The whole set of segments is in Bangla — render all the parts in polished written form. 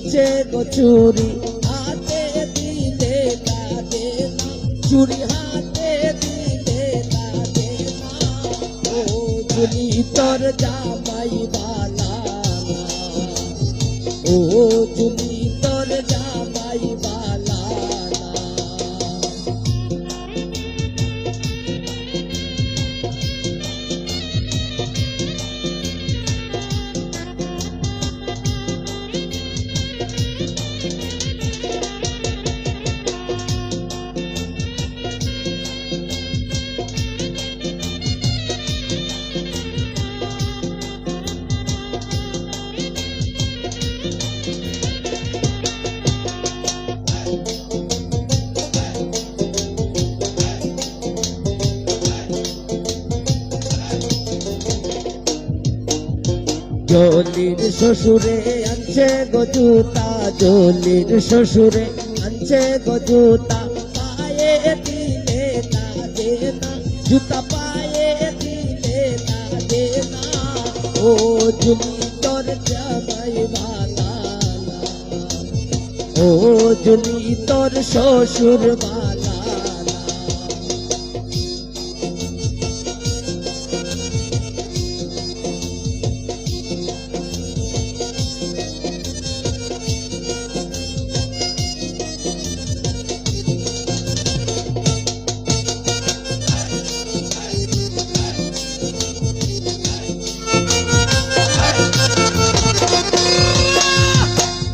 আনছে গো চুরি হাতে দিলে লাগে না, চুরি হাতে দিলে লাগে না। ও জুলি তোর জামাই বালা না, ও জুলি তোর জামাই বালা না। জলির শ্বশুরে আনছে গো জুতা, জলির শ্বশুরে আনছে গো জুতা, পায়ে দিলে লাগে না, জুতা পায়ে দিলে লাগে না। ও জুলি তোর জামাই বালা না, ও জুলি তোর শ্বশুর বালা না।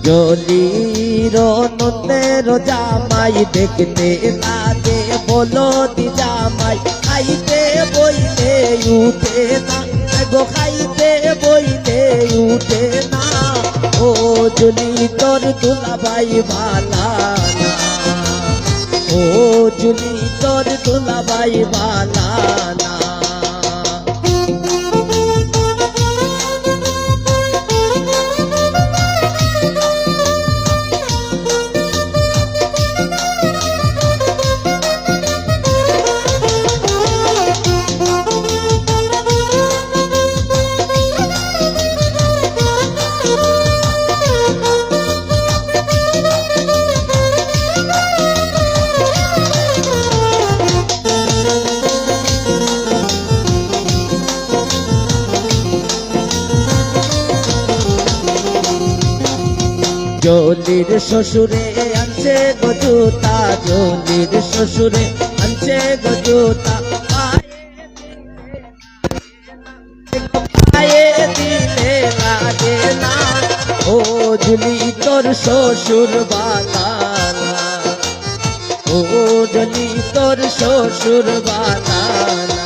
জলির নন্দের জামাই দেখতে লাগে বলদি জামাই, খাইতে বইলে উঠে না গো, খাইতে বইলে উঠে না। ও জলি তোর দুলাভাই বালা না, ও জলি তোর দুলাভাই বালা না। জলির শ্বশুরে আনছে গো জুতা, জলির শ্বশুরে আনছে গো জুতা, পায়ে দিলে লাগে না। ও জুলি তোর শ্বশুর বালা না, ও জলি তোর শ্বশুর বালা না।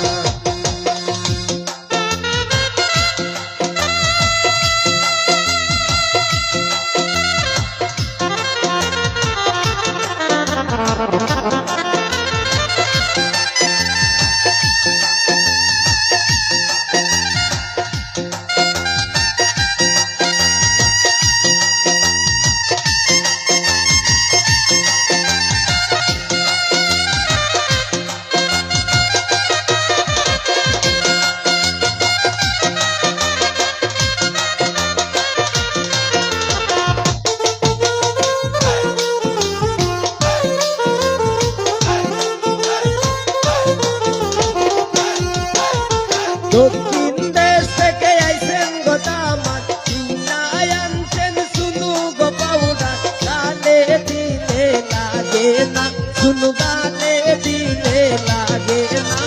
দক্ষিণ দেশ থেকে আইসেন গো দামাত, চিন্নায় আনছেন শুনু গো পাউডার, গালে দিলে লাগে না, শুনু গালে দিলে লাগে না।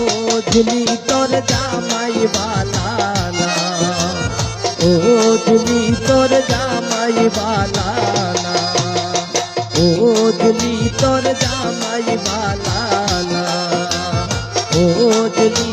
ও জুলি তোর জামাই বালা না, ও জুলি তোর জামাই বালা না, ও জুলি তোর জামাই বালা না, ও জুলি